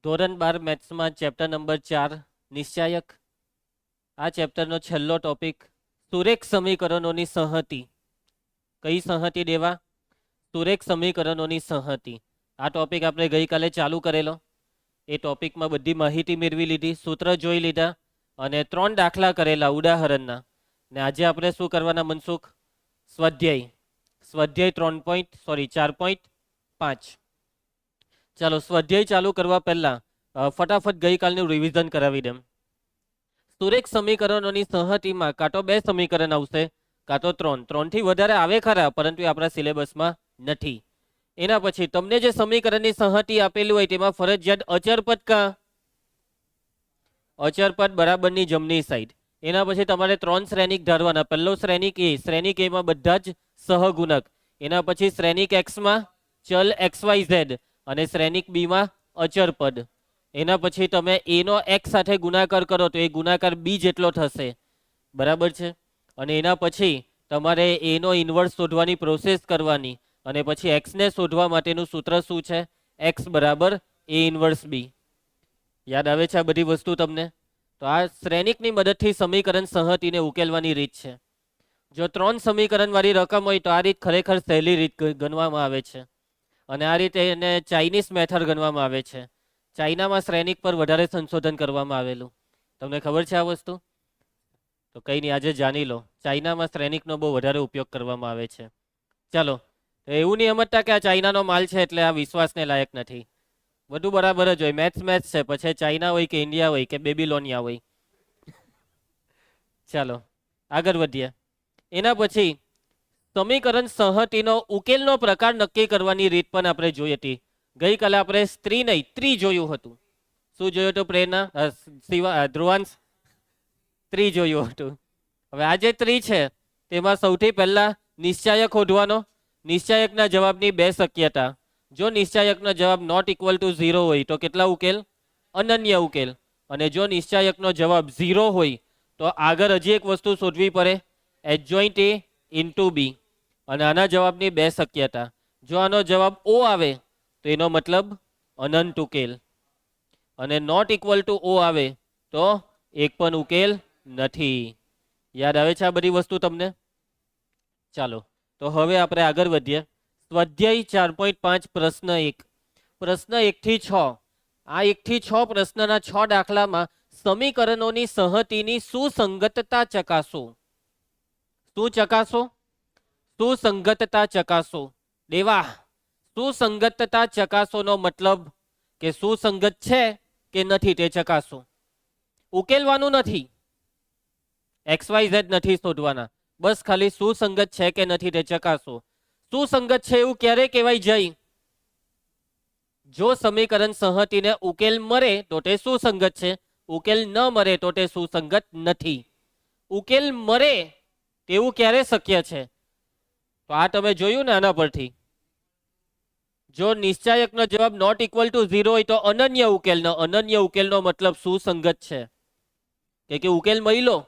ધોરણ 12 મેથ્સમાં chapter number 4 નિશ્ચાયક. આ ચેપ્ટરનો છેલ્લો ટોપિક સુરેખ સમીકરણોની સંહતિ. કઈ સંહતિ દેવા? સુરેખ સમીકરણોની સંહતિ. આ ટોપિક આપણે ગઈકાલે ચાલુ કરેલો. એ ટોપિકમાં બધી માહિતી મેળવી લીધી, સૂત્ર જોઈ લીધા અને 3 દાખલા કરેલા ઉદાહરણના. ને આજે આપણે શું કરવાના મનસુખ? સ્વાધ્યાય. સ્વાધ્યાય 4.5. ચાલો સ્વાધ્યાય ચાલુ કરવા પહેલા ફટાફટ ગઈકાલનું રિવિઝન કરાવી દેમ. સુરેખ સમીકરણોની સંહતિમાં કાં તો 2 સમીકરણ આવશે કાં તો 3. 3 થી વધારે આવે ખરા, પરંતુ એ આપણા સિલેબસમાં નથી. એના પછી તમને જે સમીકરણની સંહતિ આપેલું હોય તેમાં ફરજિયાત અચરપદ અચરપદ બરાબરની જમણી સાઈડ. એના પછી તમારે 3 શ્રેણિક ધારવાના. પહેલો શ્રેણિક એ, શ્રેણિક એમાં બધા જ સહગુણક. એના પછી શ્રેણિક એક્સમાં ચલ XYZ અને શ્રેણિક બીમાં અચરપદ. એના પછી તમે એનો x સાથે ગુણાકાર કરો તો એ ગુણાકાર બી જેટલો થશે, બરાબર છે. અને એના પછી તમારે એનો ઇન્વર્સ શોધવાની પ્રોસેસ કરવાની અને પછી એક્સને શોધવા માટેનું સૂત્ર શું છે? x બરાબર એ ઇન્વર્સ બી. યાદ આવે છે આ બધી વસ્તુ તમને? તો આ શ્રેણિકની મદદથી સમીકરણ સંહતિને ઉકેલવાની રીત છે. જો 3 સમીકરણ વાળી રકમ હોય તો આ રીત ખરેખર સહેલી રીત ગણવામાં આવે છે અને આ રીતે એને ચાઇનીઝ મેથડ ગણવામાં આવે છે. ચાઇનામાં શ્રેણિક પર વધારે સંશોધન કરવામાં આવેલું. તમને ખબર છે આ વસ્તુ? તો કંઈ નહીં, આજે જાણી લો. ચાઇનામાં શ્રેણિકનો બહુ વધારે ઉપયોગ કરવામાં આવે છે. ચાલો, એવું નહીં સમજતા કે આ ચાઇનાનો માલ છે એટલે આ વિશ્વાસને લાયક નથી. બધું બરાબર જ હોય. મેથ્સ છે, પછી ચાઇના હોય કે ઇન્ડિયા હોય કે બેબીલોનિયા હોય. ચાલો આગળ વધીએ. એના પછી સમીકરણ સંહતિનો ઉકેલનો પ્રકાર નક્કી કરવાની રીત પણ આપણે જોઈ હતી. ગઈકાલે આપણે સ્ત્રી નહીં ત્રી જોયું હતું. શું જોયું હતું પ્રેરણા? ધ્રુવાંશ ત્રી જોયું હતું. હવે આ જે ત્રી છે તેમાં સૌથી પહેલા નિશ્ચાયક શોધવાનો. નિશ્ચાયકના જવાબની 2 શક્યતા. જો નિશ્ચાયકનો જવાબ નોટ ઇક્વલ ટુ 0 હોય તો કેટલા ઉકેલ? અનન્ય ઉકેલ. અને જો નિશ્ચાયકનો જવાબ 0 હોય તો આગળ હજી એક વસ્તુ શોધવી પડે, એડજોઇન્ટ એ ઇન્ટુ બી. અને આના જવાબની 2 શક્યતા. જો આનો જવાબ ઓ આવે તો એનો મતલબ અનંત ઉકેલ, અને નોટ ઇક્વલ ટુ ઓ આવે તો એક પણ ઉકેલ નથી. યાદ આવે છે આ બધી વસ્તુ તમને? ચાલો તો હવે આપણે આગળ વધીએ. સ્વાધ્યાય 4.5 પ્રશ્ન 1. પ્રશ્ન 1 થી 6. આ 1 થી 6 પ્રશ્નના 6 દાખલામાં સમીકરણોની સંહતિની સુસંગતતા ચકાસો. શું ચકાસો? સુસંગતતા ચકાસો. દેવા, સુસંગતતા ચકાસોનો મતલબ કે સુસંગત છે કે નથી તે ચકાસો. ઉકેલવાનું નથી, XYZ નથી શોધવાના, બસ ખાલી સુસંગત છે કે નથી તે ચકાસો. સુસંગત છે એવું ક્યારે કહેવાય જાય? જો સમીકરણ સંહતિને ઉકેલ મળે તો તે સુસંગત છે, ઉકેલ ન મળે તો તે સુસંગત નથી. ઉકેલ મળે તેવું ક્યારે શક્ય છે? તો આ તમે જોયું ને આના પરથી. જો નિશ્ચાયકનો જવાબ નોટ ઇક્વલ ટુ 0 હોય તો અનન્ય ઉકેલનો. અનન્ય ઉકેલનો મતલબ સુસંગત છે કે ઉકેલ મળ્યો.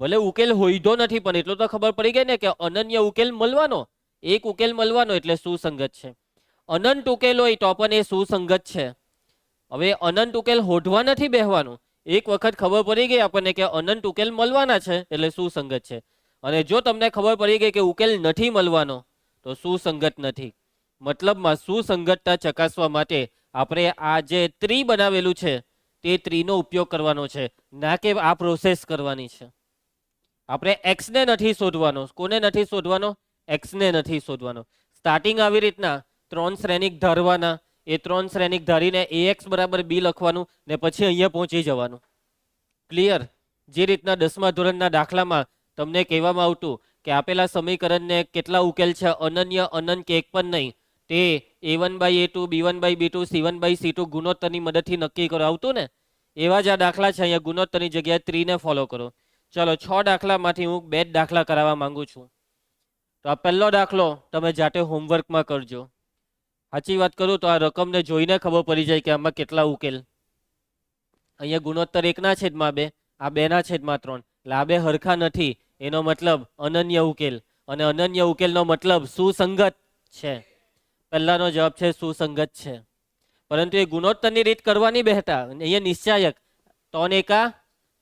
ભલે ઉકેલ હોઈધો નથી પણ એટલું તો ખબર પડી ગઈ ને કે અનન્ય ઉકેલ મળવાનો, એક ઉકેલ મળવાનો એટલે સુસંગત છે. અનંત ઉકેલ હોય તો પણ એ સુસંગત છે. હવે અનંત ઉકેલ હોધવા નથી બેહવાનું. એક વખત ખબર પડી ગઈ આપણને કે અનંત ઉકેલ મળવાના છે એટલે સુસંગત છે. અને જો તમને ખબર પડી ગઈ કે ઉકેલ નથી મળવાનો તો સુસંગત નથી. મતલબમાં સુસંગતતા ચકાસવા માટે આપણે આ જે ત્રી બનાવેલું છે તે ત્રીનો ઉપયોગ કરવાનો છે, ના કે આ પ્રોસેસ કરવાની છે. આપણે એક્સને નથી શોધવાનો. કોને નથી શોધવાનો? એક્સને નથી શોધવાનો. સ્ટાર્ટિંગ આવી રીતના 3 શ્રેણિક ધારવાના. એ 3 શ્રેણિક ધારીને AX બરાબર બી લખવાનું ને પછી અહીંયા પહોંચી જવાનું. ક્લિયર? જે રીતના 10મા ધોરણના દાખલામાં તમને કહેવામાં આવતું કે આપેલા સમીકરણને કેટલા ઉકેલ છે, અનન્ય, અનંત કે એક પણ નહીં, તે A1/A2, B1/B2, C1/C2 ગુણોત્તરની મદદથી નક્કી કરો આવતું ને, એવા જ આ દાખલા છે. અહીંયા ગુણોત્તરની જગ્યાએ ત્રીને ફોલો કરો. ચલો 6 દાખલામાંથી હું 2 જ દાખલા કરાવવા માંગુ છું. તો આ પહેલો દાખલો તમે જાતે હોમવર્કમાં કરજો. સાચી વાત કરું તો આ રકમને જોઈને ખબર પડી જાય કે આમાં કેટલા ઉકેલ. અહીંયા ગુણોત્તર 1/2, આ 2/3. એટલે આ બે હરખા નથી, એનો મતલબ અનન્ય ઉકેલ. અને અનન્ય ઉકેલનો મતલબ સુસંગત છે. પહેલાનો જવાબ છે સુસંગત છે. પરંતુ એ ગુણોત્તરની રીત કરવાની બેઠા. અહીંયા નિશ્ચાયક 3 એકા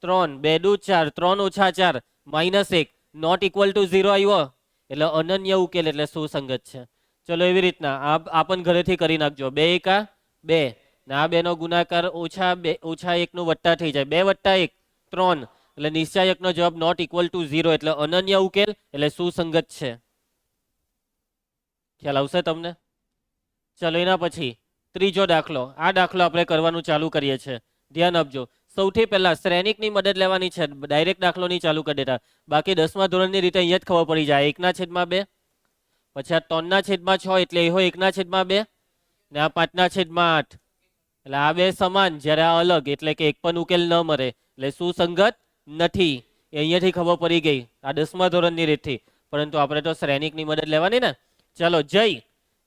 3, 2 દુ 4, 3 ઓછા 4 -1 નોટ ઇક્વલ ટુ 0 આવ્યો એટલે અનન્ય ઉકેલ એટલે સુસંગત છે. ચલો એવી રીતના આ પણ ઘરેથી કરી નાખજો. 2 એકા 2 ને આ 2 નો ગુણાકાર ઓછા 1 નું વત્તા થઈ જાય. 2 વત્તા 1 3 એટલે નિશ્ચાયકનો જવાબ નોટ ઇક્વલ ટુ 0 એટલે અનન્ય ઉકેલ એટલે સુસંગત છે. ખ્યાલ આવશે તમને? ચલો એના પછી ત્રીજો દાખલો. આ દાખલો આપણે કરવાનું ચાલુ કરીએ છીએ. ધ્યાન આપજો. સૌથી પહેલા શ્રેણિકની મદદ લેવાની છે. ડાયરેક્ટ દાખલો નહીં ચાલુ કરી દેતા. બાકી 10મા ધોરણની રીતે અહીંયા જ ખબર પડી જાય. 1/2 પછી આ 3/6 એટલે એ હોય 1/2 ને આ 5/8 એટલે આ બે સમાન જ્યારે આ અલગ એટલે કે એક પણ ઉકેલ ન મળે એટલે સુસંગત નથી. એ અહીંયાથી ખબર પડી ગઈ આ 10મા ધોરણની રીતથી. પરંતુ આપણે તો શ્રેણિકની મદદ લેવાની ને. ચલો જય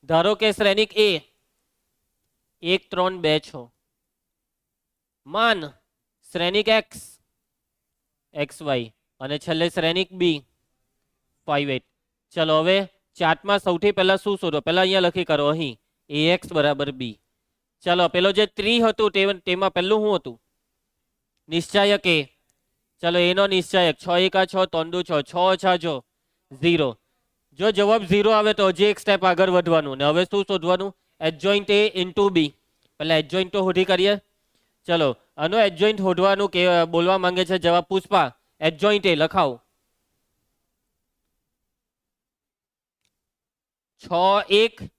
ધારો કે શ્રેણિક એ 1 3 2 6 માન શ્રેણિક એક્સ XY અને છેલ્લે શ્રેણિક બી 5 8. ચલો હવે ચાર્ટમાં સૌથી પહેલા શું શોધો? પહેલા અહીંયા લખી કરો અહીં AX બરાબર બી. ચલો પેલો જે 3 હતું તેમાં પહેલું શું હતું? નિશ્ચાયક એ. ચલો એનો નિશ્ચાયક 6 એકા 6 3 દુ 6 6 ઓછા 0. જો જવાબ 0 આવે તો હજી એક સ્ટેપ આગળ વધવાનું ને હવે શું શોધવાનું? એડજોઇન્ટ એ ઇન્ટુ બી. પહેલા એડજોઇન્ટ તો શોધી કરીએ. ચલો આનો એડજોઇન્ટ શોધવાનું કે બોલવા માંગે છે જવાબ પુષ્પા. એડજોઇન્ટ એ લખાવો 6 1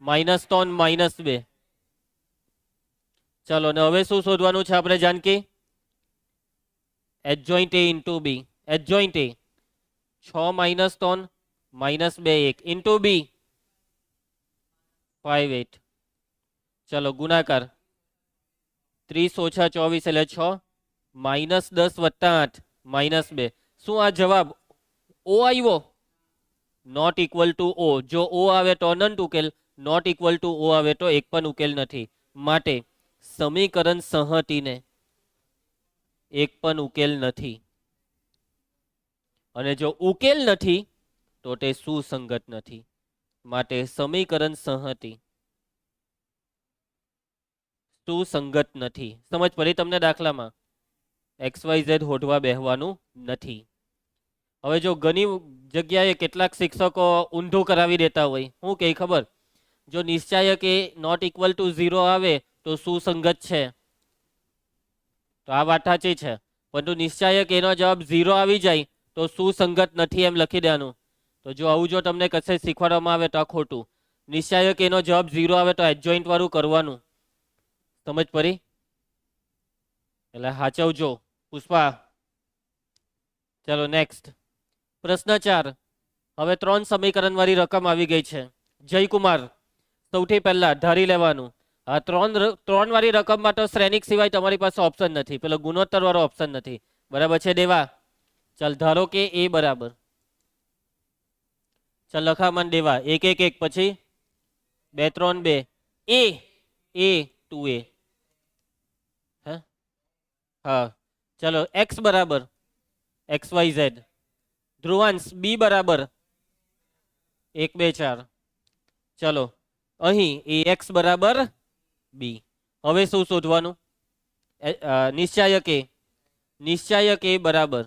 -3 -2. ચલો ને હવે શું શોધવાનું છે આપણે જાનકી? એડજોઇન્ટ એ ઇન્ટુ બી. એડજોઇન્ટ એ 6 -3 -2 1 ઇન્ટુ બી 5 8. ચલો ગુણાકાર 30 ઓછા 24 એટલે 6 -10 વત્તા 8 -2. શું આ જવાબ ઓ આવ્યો? Not equal to O. જો ઓ આવે તો અનંત ઉકેલ, નોટ ઇક્વલ ટુ ઓ આવે તો એક પણ ઉકેલ નથી. માટે સમીકરણ સંહતિને એક પણ ઉકેલ નથી. અને જો ઉકેલ નથી તો તે સુસંગત નથી. માટે સમીકરણ સંહતિ સુસંગત નથી. સમજ પડી તમને? દાખલામાં XYZ હોધવા બેહવાનું નથી. હવે જો ઘણી જગ્યાએ કેટલાક શિક્ષકો ઊંધું કરાવી દેતા હોય. શું કે ખબર? જો નિશ્ચાયક એ નોટ ઇક્વલ ટુ 0 આવે તો સુસંગત છે. તો આ વાત સાચી છે. પરંતુ નિશ્ચાયક એનો જવાબ 0 આવી જાય તો સુસંગત નથી એમ લખી દેવાનું. તો જો આવું જો તમને કશે શીખવાડવામાં આવે તો આ ખોટું. નિશ્ચાયક એનો જવાબ 0 આવે તો એડજોઇન્ટ વાળું કરવાનું. સમજ પડી? એટલે હાચવજો પુષ્પા. ચલો નેક્સ્ટ પ્રશ્ન 4. હવે 3 સમીકરણ વાળી રકમ આવી ગઈ છે. જયકુમાર સૌથી પહેલા ધારી લેવાનું. આ 3 વાળી રકમમાં તો શ્રેણિક સિવાય તમારી પાસે ઓપ્શન નથી. પેલો ગુણોત્તર વાળો ઓપ્શન નથી. બરાબર છે દેવા? ચાલ ધારો કે એ બરાબર. ચાલ લખામાં દેવા 1 1 1 પછી 2 3 2 એ 2a. હા ચલો x બરાબર XYZ. ધ્રુવાંશ b બરાબર 1 2 4. ચલો અહીં ax બરાબર b. હવે શું શોધવાનું? નિશ્ચાયક એ બરાબર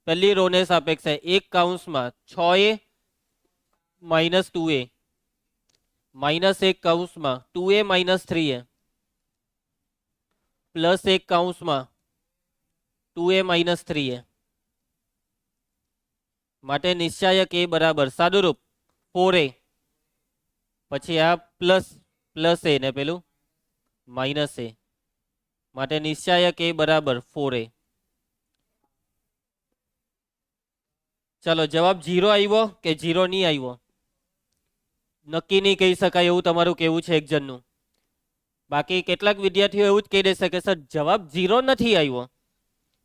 પહેલી રોને સાપેક્ષે 1 કૌંસમાં 6a -2a -1 કૌંસમાં 2a -3a +1 કૌંસમાં 2a -3a. માટે નિશ્ચાયક એ બરાબર સાદુરૂપ 4a પછી આ પ્લસ a ને પેલું -a. માટે નિશ્ચાયક એ બરાબર 4a. ચાલો જવાબ 0 આવ્યો કે 0 નહીં આવ્યો નક્કી નહીં કહી શકાય એવું તમારું કેવું છે એક જણનું. બાકી કેટલાક વિદ્યાર્થીઓ એવું જ કહી દેશે કે સર જવાબ 0 નથી આવ્યો.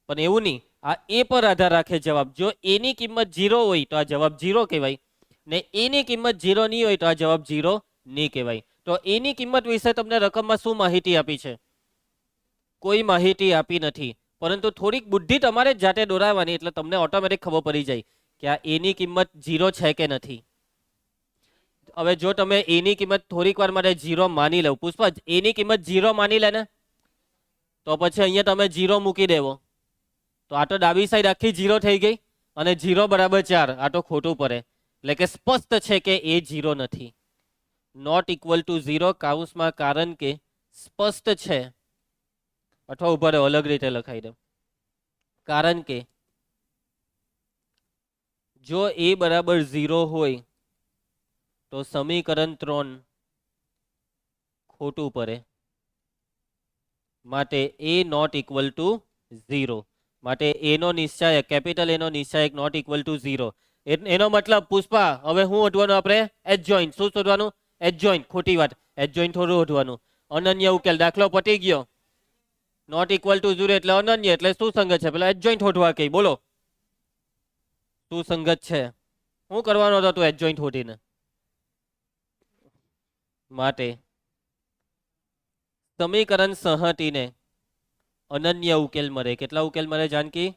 પણ એવું નહીં, આ એ પર આધાર રાખે જવાબ. જો એની કિંમત 0 હોય તો આ જવાબ 0 કહેવાય ને એની કિંમત 0 નહીં હોય તો આ જવાબ 0 નહીં કહેવાય. તો એની કિંમત વિશે તમને રકમમાં શું માહિતી આપી છે? કોઈ માહિતી આપી નથી. પરંતુ થોડીક બુદ્ધિ તમારે જાતે દોરાવવાની એટલે તમને ઓટોમેટિક ખબર પડી જાય કે આ એની કિંમત 0 છે કે નથી. હવે જો તમે a ની કિંમત થોડીક વાર માટે 0 માની લો, પુષ્પા a ની કિંમત 0 માની લે ને, તો પછી અહીંયા તમે 0 મૂકી દેવો, તો આ તો ડાબી સાઈડ આખી 0 થઈ ગઈ, અને 0 બરાબર 4, આ તો ખોટું પડે. એટલે કે સ્પષ્ટ છે કે એ 0 નથી, નોટ ઇક્વલ ટુ 0 કાઉન્સમાં, કારણ કે સ્પષ્ટ છે. અથવા ઉભા રહો, અલગ રીતે લખાઈ દો. કારણ કે જો a બરાબર 0 હોય તો સમીકરણ 3 ખોટું પડે, માટે a નોટ ઇક્વલ ટુ 0. માટે a નો નિશ્ચાયક, કેપિટલ a નો નિશ્ચાયક નોટ ઇક્વલ ટુ 0. એનો મતલબ પુષ્પા, હવે શું શોધવાનું આપણે? એડજોઇન્ટ. શું શોધવાનું? એડજોઇન્ટ. ખોટી વાત, એડજોઇન્ટ થોડું શોધવાનું. અનન્ય ઉકેલ, દાખલો પતી ગયો. નોટ ઇક્વલ ટુ 0 એટલે અનન્ય, એટલે સુસંગત છે. પેલા એડજોઇન્ટ શોધવા કઈ, બોલો સુસંગત છે. શું કરવાનો હતો તું એડજોઇન્ટ શોધીને? માટે સમીકરણ સંહતિને અનન્ય ઉકેલ મળે. કેટલા ઉકેલ મળે જાનકી?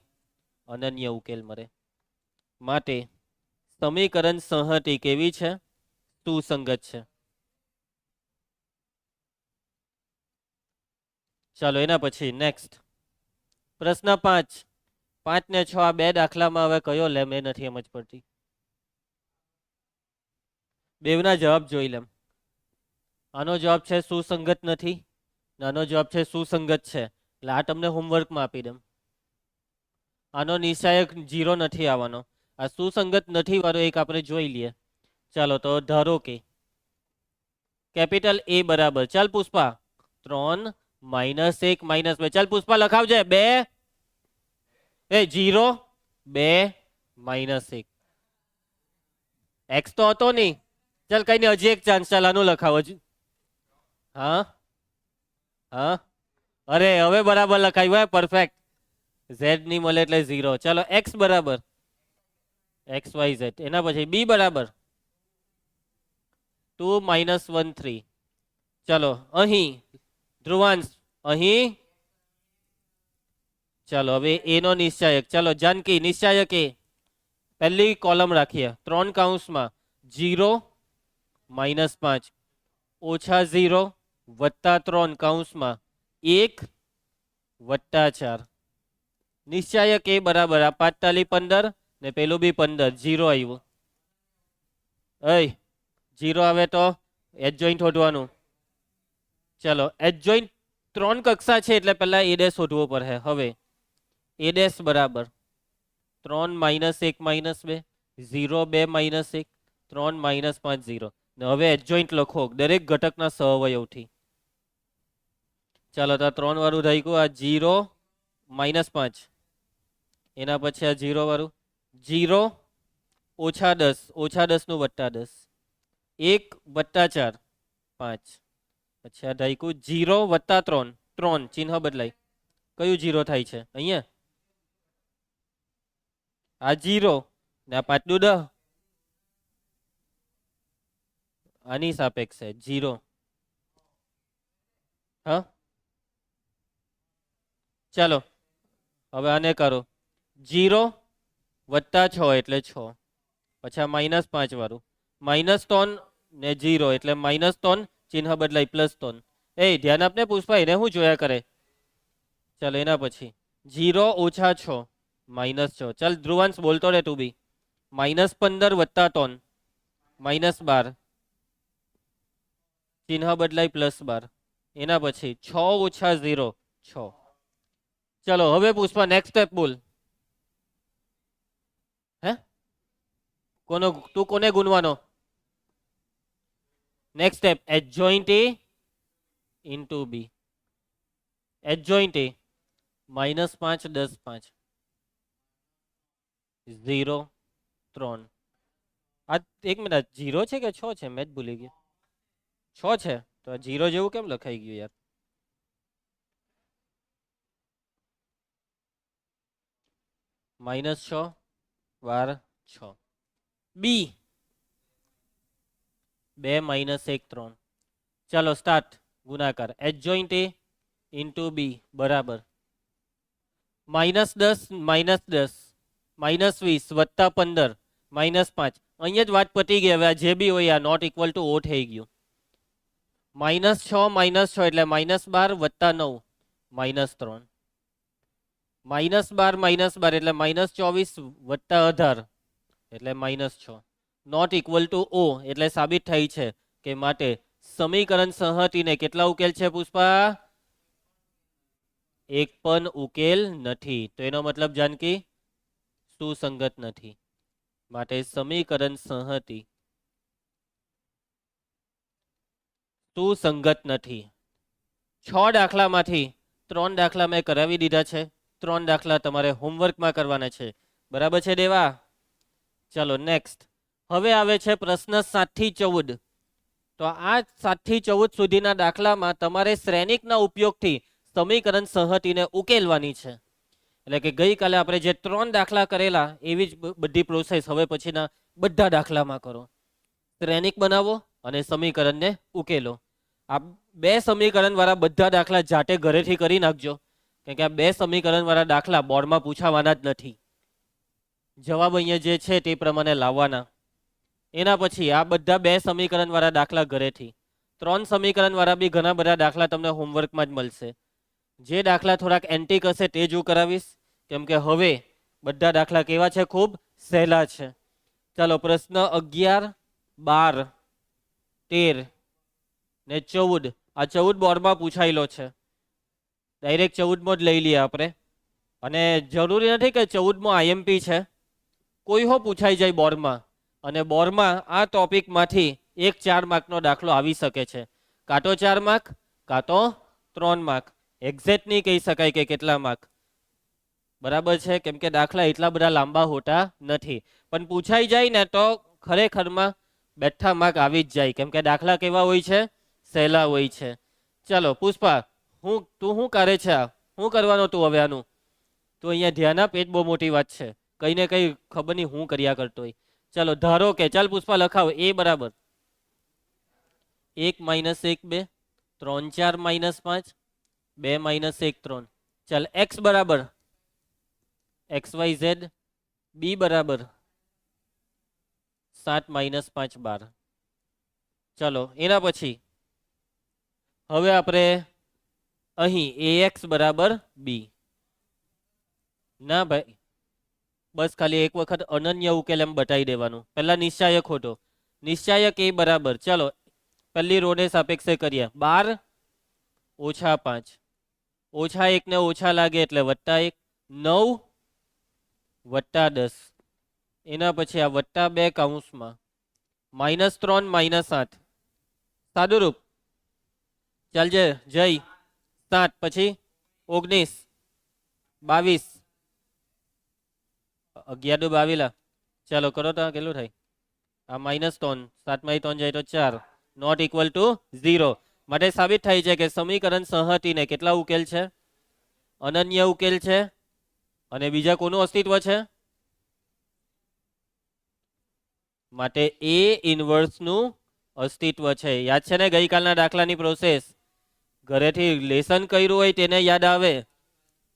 અનન્ય ઉકેલ મળે. માટે સમીકરણ સંહતિ કેવી છે? સુસંગત છે. ચાલો એના પછી નેક્સ્ટ પ્રશ્ન 5. 5 ને 6 આ બે દાખલામાં હવે કયો લેમ એ નથી સમજ પડતી. બેવના જવાબ જોઈ લેમ. આનો જવાબ છે સુસંગત નથી, આનો જવાબ છે સુસંગત છે. એટલે આ તમને હોમવર્કમાં આપી દઉં. આનો નિશ્ચાયક 0 નથી આવવાનો. આ સુસંગત નથી વાળો એક આપણે જોઈ લઈએ. ચાલો તો ધારો કે કેપિટલ A બરાબર, ચાલ પુષ્પા 3 -1 -2, ચાલ પુષ્પા લખાવજે 2 0 2 -1. x તો હતો નહીં. ચાલ કઈ નહીં, હજી એક ચાન્સ. ચાલ આનું લખાવો. હા હા, અરે હવે બરાબર લખાયું, હે પરફેક્ટ. z ની મળે એટલે 0. ચાલો x બરાબર xyz. એના પછી b બરાબર 2 -1 3. ચાલો અહીં ધ્રુવાંશ, અહીં ચાલો હવે a નો નિશ્ચાયક. ચાલો જાનકી નિશ્ચાયક a પહેલી કોલમ રાખીએ, 3 કૌંસમાં 0 -5 -0 +3 કૌંસમાં 1 +4. નિશ્ચાયક a બરાબર આ 5 15 ને પેલું બી 15, 0 આવ્યું. 0 આવે તો એડજોઇન્ટ શોધવાનું. ચલો એડજોઇન્ટ 3 કક્ષા છે એટલે પહેલા a ડેશ શોધવો પડે. હવે a ડેશ બરાબર 3 -1 -2 0 2 -1 3 -5 0. ને હવે એડજોઇન્ટ લખો દરેક ઘટકના સહઅવયવથી. ચાલો તો 3 વાળું થઈ ગયું, આ 0 -5, એના પછી આ 0 વાળું 0 -10 -10 નું +10 1 +4 5. પછી આ ધાઈકું 0 +3 3, ચિહ્ન બદલાય. કયું 0 થાય છે અહીંયા? આ 0 ને આ 5 દુ 10, આની સાપેક્ષે 0. હા ચાલો હવે આને કરો 0 +6 એટલે 6. પછી આ -5 વાળું -3 ને 0 એટલે -3, ચિહ્ન બદલાય +3. ધ્યાન આપને પુષ્પા, એને હું જોયા કરે. ચાલો એના પછી 0 -6 -6. ચાલ ધ્રુવાંશ બોલતો રે તું બી. -15 +3 -12, ચિહ્ન બદલાય +12. એના પછી 6 - 0 6. ચલો હવે પુષ્પા નેક્સ્ટ સ્ટેપ બોલ. હે તું કોને ગુણવાનો? Next step adjoint a into b. Adjoint a -5 10 5 0 3. આ એક મિનિટ, 0 છે કે 6 છે? મેં જ ભૂલી ગયો. 6 છે તો 0 જેવું કેમ લખાઈ ગયું યાર? -6 વાર 6. બી 2 -1 3. ચાલો સ્ટાર્ટ ગુણાકાર. એડજોઇન્ટ a ઇન્ટુ બી બરાબર -10 -10 -20 +15 -5 અહીંયા જ વાત પતી ગઈ. હવે આ જે બી હોય આ નોટ ઇક્વલ ટુ ઓ થઈ ગયું. -6 એટલે -12 વત્તા 9 -3. -12 એટલે -24 વત્તા 18 એટલે -6. નોટ ઇક્વલ ટુ ઓ એટલે સાબિત થાય છે કે માટે સમીકરણ સંહતિને કેટલા ઉકેલ છે પુષ્પા? એક પણ ઉકેલ નથી. તો એનો મતલબ જાનકી સુસંગત નથી. માટે સમીકરણ સંહતિ સુસંગત નથી. 6 દાખલામાંથી 3 દાખલા મેં કરાવી દીધા છે. 3 દાખલા તમારે હોમવર્કમાં કરવાના છે. બરાબર છે દેવા? ચલો નેક્સ્ટ. હવે આવે છે પ્રશ્ન 7 થી 14. તો આ 7 થી 14 સુધીના દાખલામાં તમારે શ્રેણિકના ઉપયોગથી સમીકરણ સંહતિને ઉકેલવાની છે. એટલે કે ગઈકાલે આપણે જે 3 દાખલા કરેલા એવી જ બધી પ્રોસેસ હવે પછીના બધા દાખલામાં કરો. શ્રેણિક બનાવો અને સમીકરણને ઉકેલો. આ 2 સમીકરણ વાળા બધા દાખલા જાતે ઘરેથી કરી નાખજો, કેમ કે આ 2 સમીકરણ વાળા દાખલા બોર્ડમાં પૂછાવાના જ નથી. જવાબ અહીંયા જે છે તે પ્રમાણે લાવવાના. એના પછી આ બધા 2 સમીકરણ વાળા દાખલા ઘરેથી. 3 સમીકરણ વાળા બી ઘણા બધા દાખલા તમને હોમવર્કમાં જ મળશે. જે દાખલા થોડાક એન્ટિક હશે તે જ હું કરાવીશ, કેમ કે હવે બધા દાખલા કેવા છે? ખૂબ સહેલા છે. ચાલો પ્રશ્ન 11, 12, 13 ને 14. આ 14 બોર્ડમાં પૂછાયેલો છે. ડાયરેક્ટ 14મો જ લઈ લઈએ આપણે. અને જરૂરી નથી કે 14મો આઈએમપી છે. કોઈ હો પૂછાઈ જાય બોર્ડમાં, અને બોર્ડમાં આ ટોપિકમાંથી એક 4 માર્કનો દાખલો આવી શકે છે. કાં તો 4 માર્ક, કાં તો 3 માર્ક. એક્ઝેક્ટ નહીં કહી શકાય કે કેટલા માર્ક. બરાબર છે? કેમ કે દાખલા એટલા બધા લાંબા હોતા નથી. પણ પૂછાઈ જાય ને તો ખરેખરમાં બેઠા માર્ક આવી જ જાય, કેમ કે દાખલા કેવા હોય છે? સહેલા હોય છે. ચાલો પુષ્પા, તું શું કરે છે? શું કરવાનો તું હવે આનું? તું અહીંયા ધ્યાન આપ, એ જ બહુ મોટી વાત છે. કઈ ને કઈ ખબર નહીં હું કર્યા કરતો હોય. ચાલો ધારો કે, ચાલ પુષ્પા લખાવો એ બરાબર 1 - 1 2 3 4 -5 2 - 1 3. ચાલ x બરાબર xyz, b બરાબર 7 - 5 12. ચાલો એના પછી હવે આપણે અહીં ax બરાબર b. ના ભાઈ, બસ ખાલી એક વખત અનન્ય ઉકેલ એમ બતાવી દેવાનું. પહેલા નિશ્ચાયક હોતો. નિશ્ચાયક એ બરાબર, ચાલો પહેલી રોને સાપેક્ષે કરીએ. 12 - 5 -1 ને ઓછા લાગે એટલે +1, 9 + 10. એના પછી આ +2 કૌંસમાં -3 -8 સાદુરૂપ. ચાલજે જય 7 પછી 19 22 11 દુ 22. ચાલો કરો તો કેટલું થાય? આ -3 7 માંથી 3 જાય તો 4. Not equal to 0. માટે સાબિત થાય છે કે સમીકરણ સંહતિને કેટલા ઉકેલ છે? અનન્ય ઉકેલ છે. અને બીજા કોનું અસ્તિત્વ છે? માટે એ ઇન્વર્સનું અસ્તિત્વ છે. યાદ છે ને ગઈકાલના દાખલાની પ્રોસેસ? ઘરેથી લેસન કર્યું હોય તેને યાદ આવે,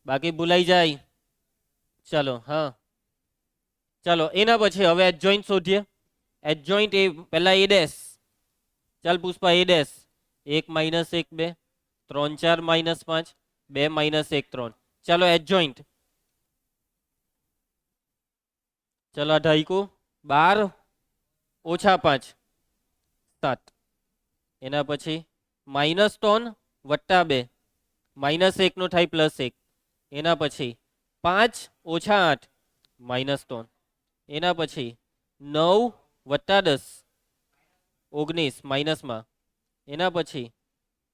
બાકી ભૂલાઈ જાય. ચાલો હા, ચાલો એના પછી હવે એડજોઇન્ટ શોધીએ. એડજોઇન્ટ એ પહેલા એ ડેશ. ચાલ પુષ્પા એ ડેશ 1 - 1 2 3 4 -5 2 - 1 3. ચાલો એડજોઇન્ટ. ચાલો 18 12 - 5 7. એના પછી -3 + 2 -1 નું થાય +1. એના પછી 5 - 8 -3. એના પછી 9 + 10 19 માઇનસમાં. એના પછી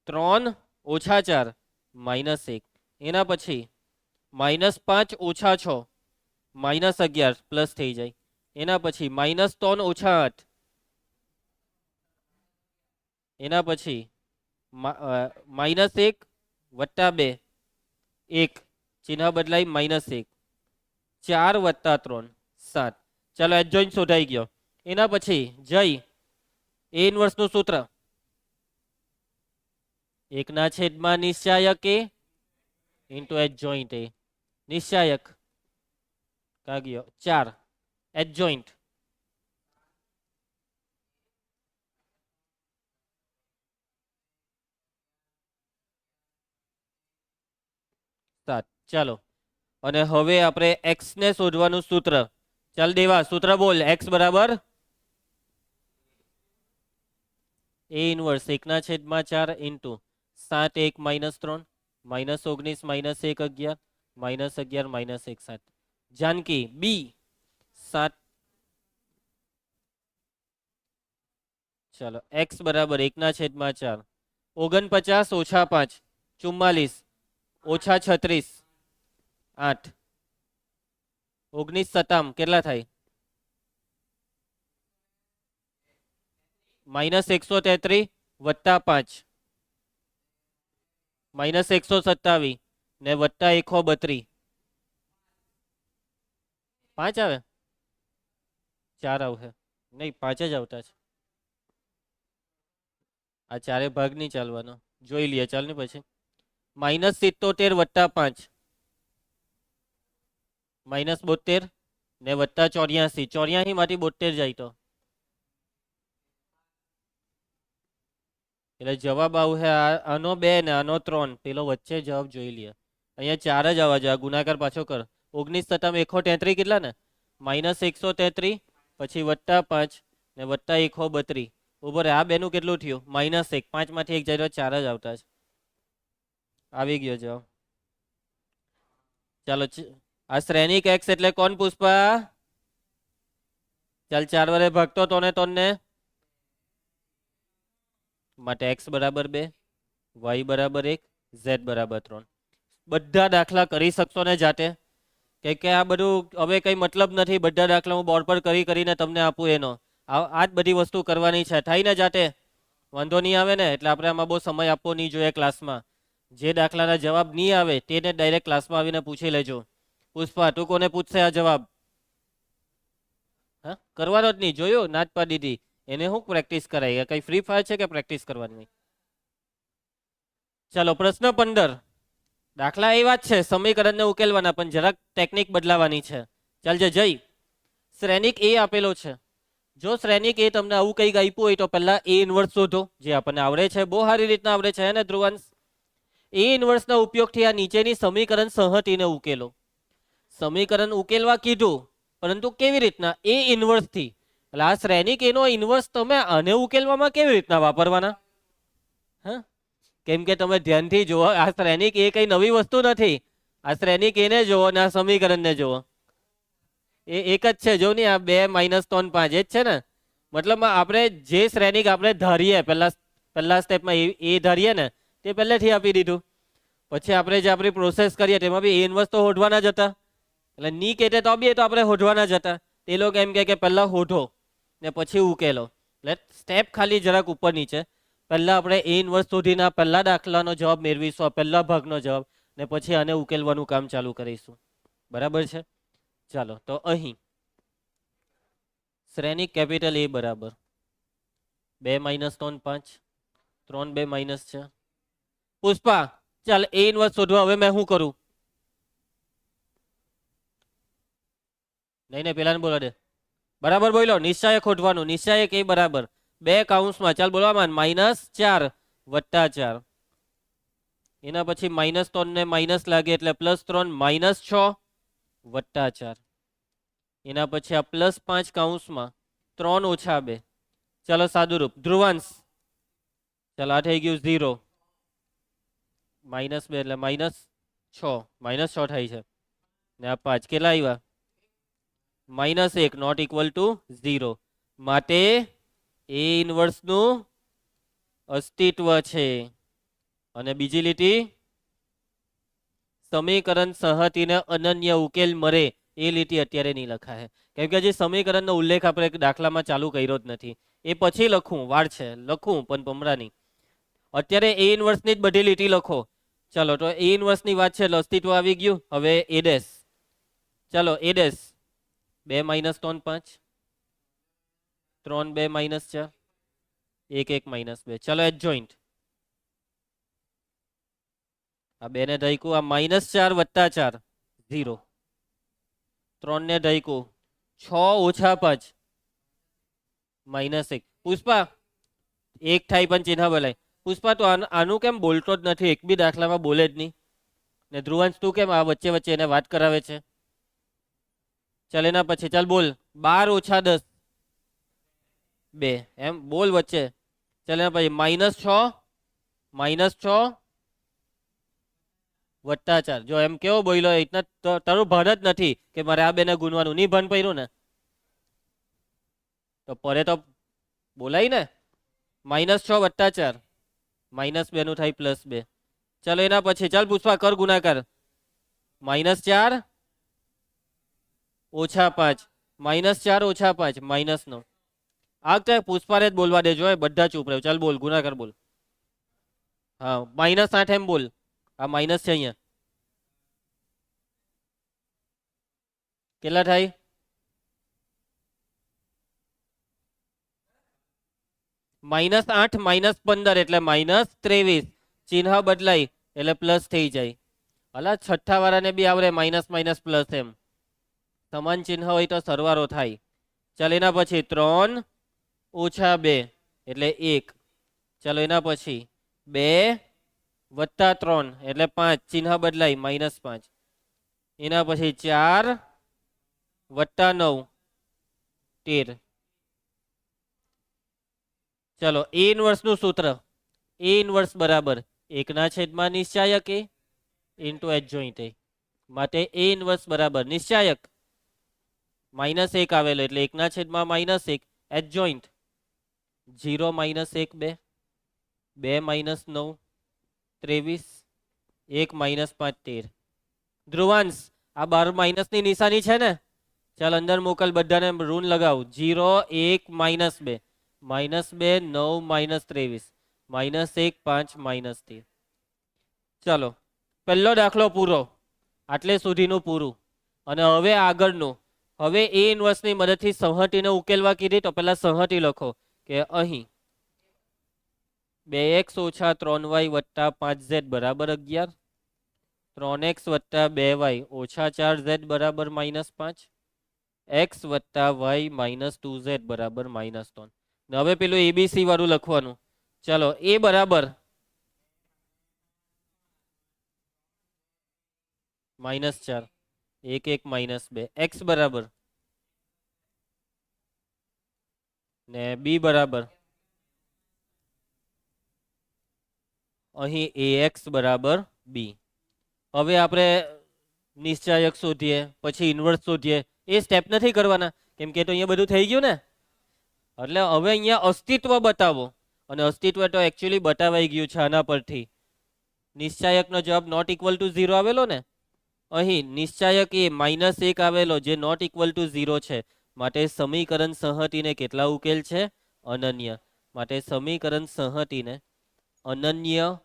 3 - 4 -1. એના પછી -5 - 6 -11 પ્લસ થઈ જાય. એના પછી -3 - 8. એના પછી -1 + 2 1 ચિહ્ન બદલાઈ -1 4 + 3 7. ચાલો એડજોઇન્ટ શોધાઈ ગયો. એના પછી જય એ ઇન્વર્સનું સૂત્ર 1/, નિશ્ચાયક એ ઇન્ટુ એડજોઇન્ટ એ. નિશ્ચાયક કા ગયો 4, એડજોઇન્ટ 7. ચાલો, અને હવે આપણે x ને શોધવાનું સૂત્ર. ચાલ દેવા, સૂત્ર બોલ. x બરાબર a ઇનવર્સ 1/4 ઇન્ટુ 7 1 -3 -19 -1 11 -11 -1 7. જાનકી બી 7. ચાલો, x બરાબર 1/4 49 ઓછા 5 44 ઓછા 36 8 19 સતામ કેટલા થાય? -133 વત્તા 5 -127 ને વત્તા 132 5 આવે? 4 આવશે નહીં, 5 જ આવતા છે. આ ચારે ભાગ નહીં ચાલવાનો, જોઈ લઈએ ચાલ ને પછી. -77 વત્તા 5 -72 ને વત્તા 84 84 માંથી 72 જાય તો એટલે જવાબ આવશે આનો 2 ને આનો 3. પેલો વચ્ચે જવાબ જોઈ લઈએ. અહીંયા 4 જ આવવા જોઈએ, ગુણાકાર પાછો કર. 19 સત્તા 133 કેટલા ને? -133 પછી વત્તા 5 ને વત્તા 132. ઉપર આ બેનું કેટલું થયું? -1. 5 માંથી 1 જાય તો 4 જ આવતા છે. આવી ગયો જવાબ. ચાલો, આ શ્રેણિક x એટલે કોણ પુષ્પા? ચાલ 4 વડે ભાગતો તો ને તોને માટે x બરાબર 2, y બરાબર 1, z બરાબર 3. બધા દાખલા કરી શકશો ને જાતે? કે આ બધું હવે કઈ મતલબ નથી. બધા દાખલા હું બોર્ડ પર કરીને તમને આપું એનો. આ જ બધી વસ્તુ કરવાની છે. થાય ને જાતે? વાંધો નહીં આવે ને? એટલે આપણે આમાં બહુ સમય આપવો નહીં જોઈએ ક્લાસમાં. જે દાખલાના જવાબ નહીં આવે તેને ડાયરેક્ટ ક્લાસમાં આવીને પૂછી લેજો. પુષ્પા તું કોને પૂછશે આ જવાબ? હા, કરવાનો જ નહીં. જોયું, ના જ પાડી દીધી. એને હું પ્રેક્ટિસ કરાય? કઈ ફ્રી ફાયર છે કે પ્રેક્ટિસ કરવાની? ચાલો, પ્રશ્ન 15. દાખલા એવા જ છે, સમીકરણને ઉકેલવાના, પણ જરાક ટેકનિક બદલાવાની છે. ચાલજે જય. શ્રેણિક એ આપેલો છે. જો શ્રેણિક એ તમને આવું કંઈક આપ્યું હોય તો પહેલા એ ઇનવર્સ શોધો, જે આપણને આવડે છે, બહુ સારી રીતના આવડે છે ને ધ્રુવાંશ? એ ઇનવર્સના ઉપયોગથી આ નીચેની સમીકરણ સંહતિને ઉકેલો. સમીકરણ ઉકેલવા કીધું, પરંતુ કેવી રીતના? એ ઇનવર્સથી. એટલે આ શ્રેણિક એનો ઇનવર્સ તમે આને ઉકેલવામાં કેવી રીતના વાપરવાના? હા, કેમ કે તમે ધ્યાનથી જુઓ, આ શ્રેણિક એ કઈ નવી વસ્તુ નથી. આ શ્રેણિક એને જુઓ ને આ સમીકરણને જુઓ, એ એક જ છે. જો ને આ 2 -3 5 એ જ છે ને. મતલબ આપણે જે શ્રેણિક આપણે ધારીએ પહેલા સ્ટેપમાં એ ધારીએ ને, તે પહેલેથી આપી દીધું. પછી આપણે જે આપણી પ્રોસેસ કરીએ તેમાં બી એ ઇનવર્સ તો હોધવાના જ હતા. એટલે ની કહેતે તો બી એ તો આપણે હોધવાના જ હતા. તે લોકો એમ કે પહેલા હોધો ને પછી ઉકેલો. એટલે સ્ટેપ ખાલી જરાક ઉપર નીચે. પહેલા આપણે એ ઇનવર્સ શોધીને પહેલા દાખલાનો જવાબ મેળવીશું, પહેલા ભાગનો જવાબ, ને પછી આને ઉકેલવાનું કામ ચાલુ કરીશું. બરાબર છે? ચાલો, તો અહીં શ્રેણિક કેપિટલ એ બરાબર 2 -3 5 3 2 -4. પુષ્પા ચાલ એ ઇનવર્સ શોધવા હવે મેં શું કરું? નહીં પેલાને બોલા દે. બરાબર બોલો. નિશ્ચયક શોધવાનું. નિશ્ચયક એ બરાબર 2 કૌંસમાં, ચાલ બોલવામાં, -4 વત્તા 4. એના પછી -3 ને માઇનસ લાગે એટલે +3 -6 વત્તા 4. એના પછી આ +5 કૌંસમાં 3 ઓછા 2. ચાલો સાદુરૂપ. ધ્રુવાંશ ચાલો આ થઈ ગયું 0 -2 એટલે -6 -6 થાય છે. ને આ 5 કેટલા આવ્યા? -1 નોટ ઇક્વલ ટુ 0. માટે એ ઇનવર્સનું અસ્તિત્વ છે. અને બીજી લીટી, સમીકરણ સંહતિને અનન્ય ઉકેલ મળે એ લીટી અત્યારે નહીં લખાય, કેમ કે જે સમીકરણનો ઉલ્લેખ આપણે દાખલામાં ચાલુ કર્યો જ નથી. એ પછી લખું, વાર છે, લખું પણ ભમરા નહીં. અત્યારે એ ઇનવર્સની જ બધી લીટી લખો. ચાલો, તો એ ઇનવર્સની વાત છે એટલે અસ્તિત્વ આવી ગયું. હવે એ ડેશ. ચાલો એ ડેશ 2 -3 5 3 2 -4 1 1 -2. ચાલો એચ જોઈન્ટ. આ 2 ને ઢઈકું, આ -4 વત્તા 4 0. 3 ને ઢઈકું 6 ઓછા 5 -1. પુષ્પા 1 થાય પણ ચિહ્ન બોલાય. પુષ્પા તો આનું કેમ બોલતો જ નથી? એક બી દાખલામાં બોલે જ નહીં. ને ધ્રુવાંશ તું કેમ આ વચ્ચે વચ્ચે એને વાત કરાવે છે? ચાલ એના પછી ચાલ બોલ 12 ઓછા 10 2 એમ બોલ વચ્ચે. ચાલ એના પછી -6 વત્તા 4 જો એમ કેવો બોલ્યો એટલા તારું ભાન જ નથી કે મારે આ બેને ગુણવાનું નહીં ભાન પડ્યું ને તો પરે તો બોલાય ને. -6 વત્તા 4 -2 નું થાય +2. ચાલો એના પછી ચાલ પુષ્પા કર ગુણાકાર. -4 ઓછા 5 -4 ઓછા 5 -9. આ વખતે પુષ્પાને જ બોલવા દેજો બધા ચૂપ રહ્યો. ચાલ બોલ ગુણાકાર બોલ. હા -8 એમ બોલ. આ માઇનસ છે અહીંયા. કેટલા થાય? -8 -15 એટલે -23. ચિહ્ન બદલાય એટલે પ્લસ થઈ જાય. અલા છઠ્ઠા વાળાને બી આવડે માઇનસ માઇનસ પ્લસ એમ. સમાન ચિહ્ન હોય તો સરવાળો થાય. ચાલ એના પછી 3 ઓછા 2 એટલે 1. ચાલો એના પછી 2 વત્તા 3 એટલે 5. ચિહ્ન બદલાય -5. એના પછી 4 વત્તા 9 13. ચલો એ ઇનવર્સ નું સૂત્ર. એ ઇનવર્સ બરાબર 1/, નિશ્ચાયક એ ઇન્ટુ એડજોઇન્ટ એ. માટે એ ઇનવર્સ બરાબર નિશ્ચાયક -1 આવેલો એટલે 1/-1 એડજોઇન્ટ 0 -1 2 2 - 9 23 1 - 5 13. ધ્રુવાંશ આ 12 માઇનસની નિશાની છે ને. ચાલ અંદર મોકલ બધાને ઋણ લગાવ. 0 1 -2 -2 9 -23 -1 5 -13. ચાલો પહેલો દાખલો પૂરો. આટલે સુધીનું પૂરું. અને હવે આગળનું. હવે એ ઇનવર્સની મદદથી સંહતિને ઉકેલવા કીધી તો પહેલા સંહતિ લખો કે અહીં 2x ઓછા 3y વત્તા 5z બરાબર 11. 3x વત્તા 2y ઓછા 4z બરાબર -5. x વત્તા y -2z બરાબર -3. હવે પેલું એબીસી વાળું લખવાનું. ચાલો એ બરાબર -4 1 1 -2. x બરાબર ને b બરાબર અહીં ax બરાબર b. હવે આપણે નિશ્ચાયક શોધીએ પછી ઇન્વર્સ શોધીએ. એ સ્ટેપ નથી કરવાના કેમ કે તો અહીંયા બધું થઈ ગયું ને. એટલે હવે અહીંયા અસ્તિત્વ બતાવો. અને અસ્તિત્વ તો એકચ્યુઅલી બતાવાઈ ગયું છે આના પરથી. નિશ્ચાયકનો જવાબ નોટ ઇક્વલ ટુ 0 આવેલો ને. અહીં નિશ્ચાયક એ -1 આવેલો જે નોટ ઇક્વલ ટુ 0 છે. માટે સમીકરણ સંહતિને કેટલા ઉકેલ છે? અનન્ય. માટે સમીકરણ સંહતિને અનન્ય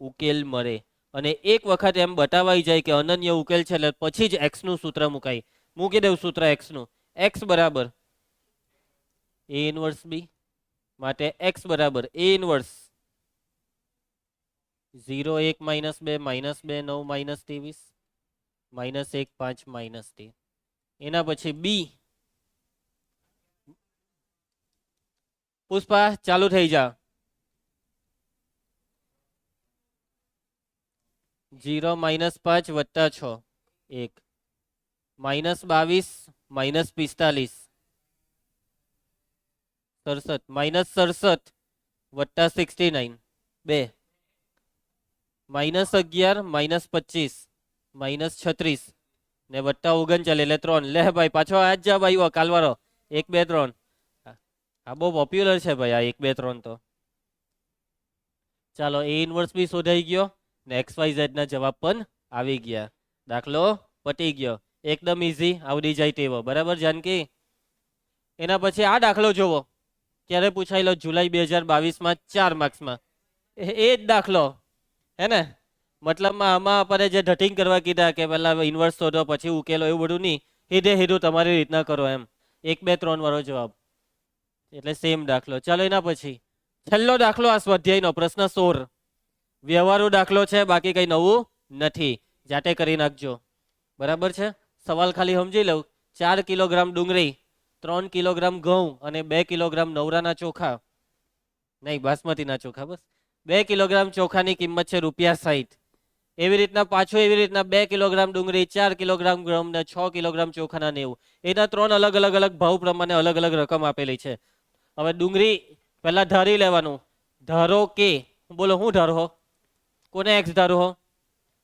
ઉકેલ મળે. અને એક વખત એમ બતાવાઈ જાય કે અનન્ય ઉકેલ છે એટલે પછી જ x નું સૂત્ર મુકાય. મૂકી દેવું સૂત્ર x નું. x બરાબર a ઇનવર્સ b. માટે x બરાબર a ઇનવર્સ 0 1 -2 -2 9 -23 -1 5 -13. એના પછી b. પુષ્પા ચાલુ થઈ જા. 0 -5 વત્તા 6 1 -22 -45 67 વત્તા 69 2 -11 -25 -36 ને વત્તા 39 એટલે 3. લે ભાઈ પાછો આજ જા ભાઈ કાલવારો 1 2 3. આ બહુ પોપ્યુલર છે ભાઈ આ 1 2 3 તો. ચાલો એ ઇનવર્સ બી શોધાઈ ગયો ને XYZ ના જવાબ પણ આવી ગયા. દાખલો પતી ગયો. એકદમ ઈઝી આવડી જાય તેવો. બરાબર જાનકી. એના પછી આ દાખલો જોવો. ક્યારે પૂછાયેલો? જુલાઈ 2022 4 માર્ક્સમાં. એ જ દાખલો હે ને. મતલબમાં આમાં આપણે જે ઢટિંગ કરવા કીધા કે પહેલા ઇન્વર્સ શોધો પછી ઉકેલો એવું બધું નહીં. હીધું તમારી રીતના કરો એમ. 1 2 3 વાળો જવાબ એટલે સેમ દાખલો. ચાલો એના પછી છેલ્લો દાખલો આ સ્વાધ્યાયનો પ્રશ્ન 16. વ્યવહારુ દાખલો છે બાકી કઈ નવું નથી. જાતે કરી નાખજો. બરાબર છે. સવાલ ખાલી સમજી લઉં. 4 કિલોગ્રામ ડુંગળી 3 કિલોગ્રામ ઘઉં અને 2 કિલોગ્રામ નવરાના ચોખા નહીં બાસમતીના ચોખા બસ 2 કિલોગ્રામ ચોખાની કિંમત છે ₹60. એવી રીતના પાછું એવી રીતના 2 કિલોગ્રામ ડુંગળી, 4 કિલોગ્રામ ગમ ને 6 કિલોગ્રામ ચોખાના ને એવું. એના 3 અલગ અલગ અલગ ભાવ પ્રમાણે અલગ અલગ રકમ આપેલી છે. હવે ડુંગળી પહેલા ધારી લેવાનું. ધારો કે, બોલો હું ધારો? કોને એક્સ ધારો?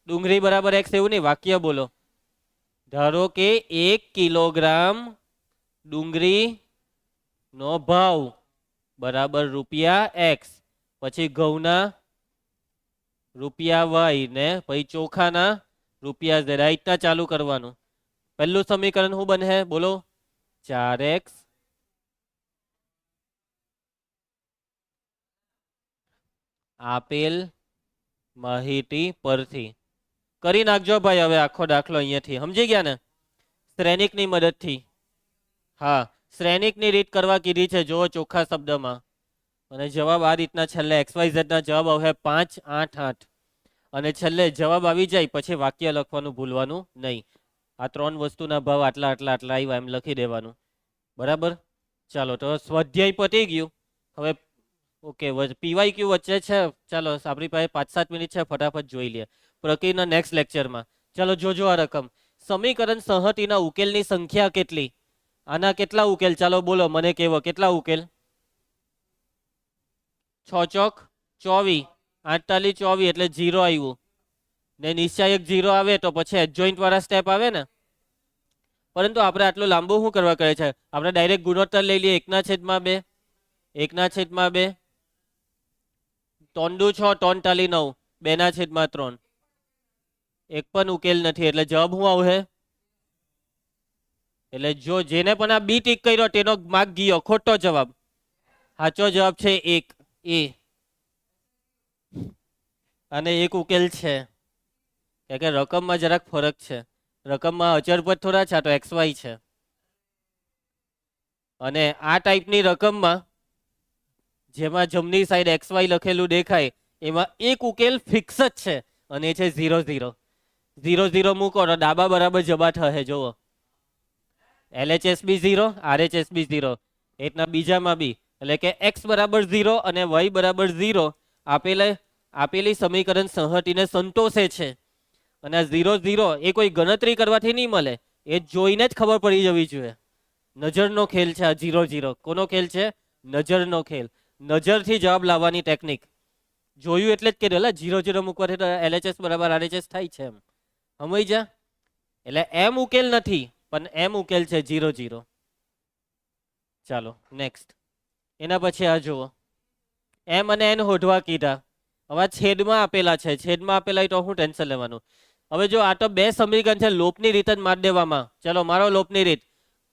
ડુંગળી બરાબર એક્સ એવું નહીં, વાક્ય બોલો. ધારો કે 1 કિલોગ્રામ ડુંગળી નો ભાવ બરાબર રૂપિયા એક્સ, પછી ઘઉંના રૂપિયા વાય ને પછી ચોખાના રૂપિયા ઝેડ. આ રીતના ચાલુ કરવાનું. પહેલું સમીકરણ શું બને બોલો? 4x આપેલ માહિતી પરથી. કરી નાખજો ભાઈ હવે આખો દાખલો અહીંયાથી. સમજી ગયા ને? શ્રેણિકની મદદથી. હા, શ્રેણિકની રીત કરવા કીધી છે જો ચોખ્ખા શબ્દમાં. અને જવાબ આ રીતના છેલ્લે XYZ ના જવાબ આવે 5, 8, 8. અને છેલ્લે જવાબ આવી જાય પછી વાક્ય લખવાનું ભૂલવાનું નહીં. આ 3 વસ્તુના ભાવ આટલા આટલા આટલા આવ્યા એમ લખી દેવાનું. બરાબર? ચાલો તો સ્વાધ્યાય પતી ગયું. હવે ઓકે, PYQ વચ્ચે છે. ચાલો આપણી પાસે 5-7 મિનિટ છે, ફટાફટ જોઈ લે પ્રક્રિયાના નેક્સ્ટ લેક્ચરમાં. ચાલો જોજો આ રકમ. સમીકરણ સંહતિના ઉકેલની સંખ્યા કેટલી? આના કેટલા ઉકેલ? ચાલો બોલો મને કેવો કેટલા ઉકેલ? 6 ચોક 24, 48 24 એટલે 0 આવ્યું ને નિશ્ચાયક 0 આવે તો પછી એડજોઇન્ટ વાળા સ્ટેપ આવે ને. પરંતુ આપણે આટલું લાંબુ શું કરવા કહે છે? આપણે ડાયરેક્ટ ગુણોત્તર લઈ લઈએ. 1/2, 1/2, 3 6 3 9, 2/3. એક પણ ઉકેલ નથી એટલે જવાબ શું આવશે? એટલે જો જેને પણ આ બી ટીક કર્યો તેનો માર્ક ગયો, ખોટો જવાબ. સાચો જવાબ છે 1 એ. અને એક ઉકેલ છે કે રકમમાં જરાક ફરક છે. રકમમાં અચળ પદ થોડા છે, તો XY છે. અને આ ટાઈપની રકમમાં જેમાં જમણી સાઈડ XY લખેલું દેખાય એમાં એક ઉકેલ ફિક્સ જ છે અને એ છે 0 0. 0 0 મૂકો તો ડાબા બરાબર જબા થશે. જુઓ, LHS બી 0, RHS બી 0. એટલા બીજામાં બી એટલે કે x બરાબર 0 અને y બરાબર 0 આપેલી સમીકરણ સંહતિને સંતોષે છે. અને આ 0 0 એ કોઈ ગણતરી કરવાથી નહીં મળે, એ જોઈને જ ખબર પડી જવી જોઈએ. નજરનો ખેલ છે આ 0 0. કોનો ખેલ છે? નજરનો ખેલ. નજરથી જવાબ લાવવાની ટેકનિક. જોયું એટલે જ કીધું 0 0 મૂકવાથી તો LHS બરાબર RHS થાય છે એમ. સમજ જા? એટલે એમ ઉકેલ નથી પણ એમ ઉકેલ છે 0 0. ચાલો નેક્સ્ટ. એના પછી આ જુઓ, એમ અને એન હોધવા કીધા. હવે છેદમાં આપેલા છે. છેદમાં આપેલા તો શું ટેન્શન લેવાનું? હવે જો આ તો 2 સમીકરણ છે, લોપની રીત જ માર દેવામાં. ચલો મારો લોપની રીત.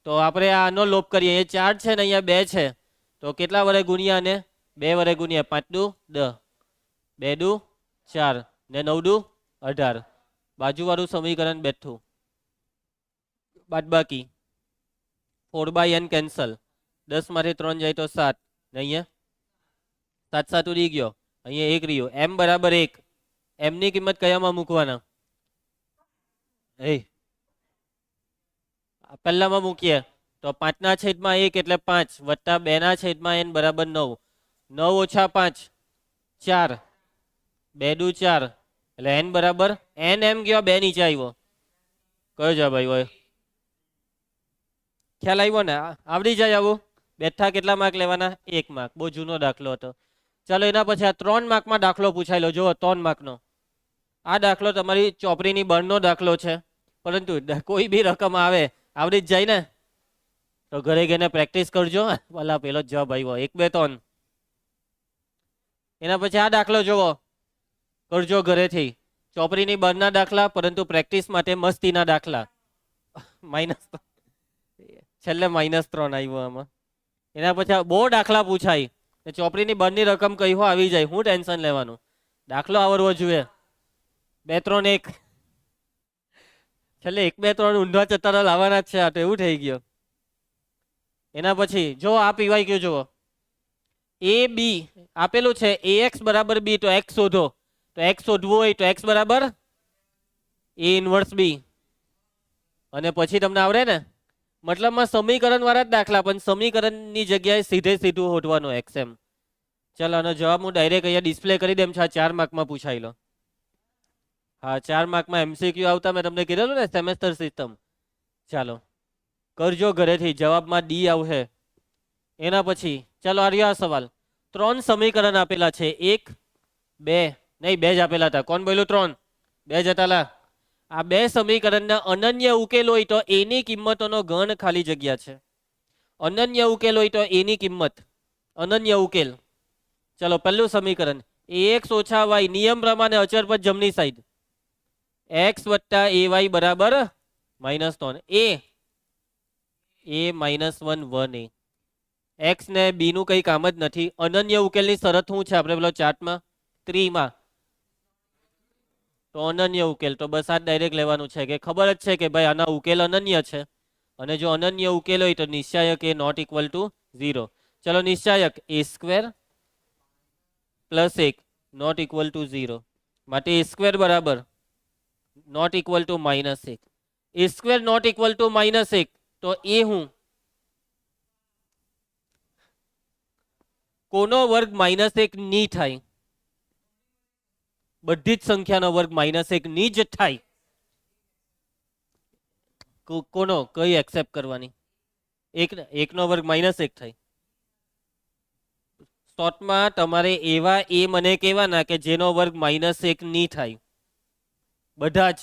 તો આપણે આનો લોપ કરીએ. એ 4 છે ને અહીંયા 2 છે, તો કેટલા વડે ગુણ્યા ને? 2 વડે ગુણ્યા. 5 દુ 10, 2 દુ 4 ને 9 દુ 18. બાજુવાળું સમીકરણ બેઠું. બાદબાકી 4/n કેન્સલ. 10 માંથી 3 જાય તો 7 ને અહીંયા 7 7 ઉડી ગયો. અહીંયા 1 રહ્યો. m બરાબર 1. m ની કિંમત કયામાં મૂકવાના? પહેલામાં મૂકીએ તો 5/1 એટલે 5 વત્તા 2/n બરાબર 9. 9 ઓછા 5 4, 2 દુ 4 એટલે n બરાબર n. એમ ગયો 2 નીચે આવ્યો. કયો જવાબ આવ્યો? ખ્યાલ આવ્યો ને? આવડી જાય આવું. બેઠા કેટલા માર્ક લેવાના? 1 માર્ક. બહુ જૂનો દાખલો હતો. ચાલો એના પછી આ 3 માર્કમાં દાખલો પૂછાયેલો. જુઓ 3 માર્કનો આ દાખલો તમારી ચોપડીની બહારનો દાખલો છે, પરંતુ કોઈ બી રકમ આવે આવડી જ જાય ને. તો ઘરે ગઈને પ્રેક્ટિસ કરજો. ભલા પેલો જવાબ આવ્યો 1 2 3. એના પછી આ દાખલો જુઓ, કરજો ઘરેથી. ચોપડીની બહારના દાખલા પરંતુ પ્રેક્ટિસ માટે મસ્તીના દાખલા. માઇનસ છેલ્લે -3 આવ્યો આમાં. એના પછી બહુ દાખલા પૂછાય. ચોપડીની બહારની રકમ કઈ હો આવી જાય, હું ટેન્શન લેવાનું? દાખલો આવડવો જોઈએ. 2 3 1 છેલ્લે 1 2 3 ઊંધા ચતારા લાવવાના જ છે. આ તો એવું થઈ ગયો. એના પછી જો આ PYQ જુઓ, a b આપેલું છે. ax બરાબર b તો x શોધો. તો x શોધવું હોય તો x બરાબર a ઇન્વર્સ b. અને પછી તમને આવડે ને, મતલબમાં સમીકરણ વાળા જ દાખલા, પણ સમીકરણની જગ્યાએ સીધે સીધું હોધવાનું x એમ. ચાલો આનો જવાબ હું ડાયરેક્ટ અહીંયા ડિસ્પ્લે કરી દેમ છું. આ 4 માર્કમાં પૂછાયેલો. હા 4 માર્કમાં MCQ આવતા મેં તમને કીધેલું ને સેમેસ્ટર સિસ્ટમ. ચાલો કરજો ઘરેથી, જવાબમાં ડી આવશે. એના પછી ચાલો આ રહ્યો આ સવાલ. 3 સમીકરણ આપેલા છે, 1 2 નહીં 2 જ આપેલા હતા. કોણ બોલ્યું 3? 2 જ હતા લા. આ 2 સમીકરણના અનન્ય ઉકેલ હોય તો એની કિંમતોનો ગણ ખાલી જગ્યા છે. અનન્ય ઉકેલ હોય તો એની કિંમત, અનન્ય ઉકેલ. ચલો પહેલું સમીકરણ ax ઓછા y, નિયમ પ્રમાણે અચર પર જમણી સાઈડ, x વત્તા ay બરાબર -3. a -1 1a. x ને b નું કંઈ કામ જ નથી. અનન્ય ઉકેલની શરત શું છે આપણે પેલો ચાર્ટમાં 3 માં? તો અનન્ય ઉકેલ તો બસ આ ડાયરેક્ટ લેવાનું છે કે ખબર જ છે કે ભાઈ આના ઉકેલ અનન્ય છે, અને જો અનન્ય ઉકેલ હોય તો નિશ્ચાયક એ નોટ ઇક્વલ ટુ 0. ચલો નિશ્ચાયક a square plus 1 not equal to 0, માટે a સ્ક્વેર બરાબર not equal to -1. a square not equal to -1 તો એ હું કોનો વર્ગ -1 ની થાય? બધી જ સંખ્યાનો વર્ગ -1 ની જ થાય. કોનો કઈ એક્સેપ્ટ કરવાની? એકનો વર્ગ -1 થાય. શોર્ટમાં તમારે એવા એ મને કહેવાના કે જેનો વર્ગ -1 ની થાય, બધા જ.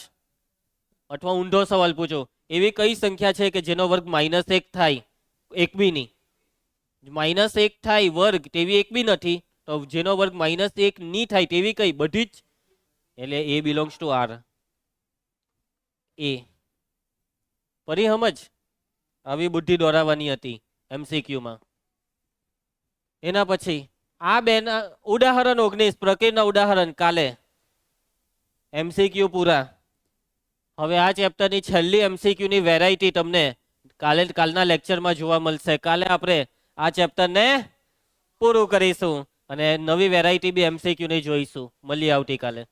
અથવા ઊંધો સવાલ પૂછો, એવી કઈ સંખ્યા છે કે જેનો વર્ગ -1 થાય? એક બી નહીં. -1 થાય વર્ગ તેવી એક બી નથી. તો જેનો વર્ગ -1 ની થાય તેવી કઈ? બધી જ. એટલે એ બિલોંગ્સ ટુ આર. એ ફરી સમજ, આવી બુદ્ધિ દોરાવવાની હતી MCQ માં. એના પછી આ બેના ઉદાહરણ 19 પ્રકૃતિના ઉદાહરણ કાલે MCQ પૂરા. હવે આ ચેપ્ટરની છેલ્લી MCQ ની વેરાયટી તમને કાલના લેક્ચરમાં જોવા મળશે. કાલે આપણે આ ચેપ્ટરને પૂરું કરીશું અને નવી વેરાયટી બી MCQ ની જોઈશું. મળીએ આવતીકાલે.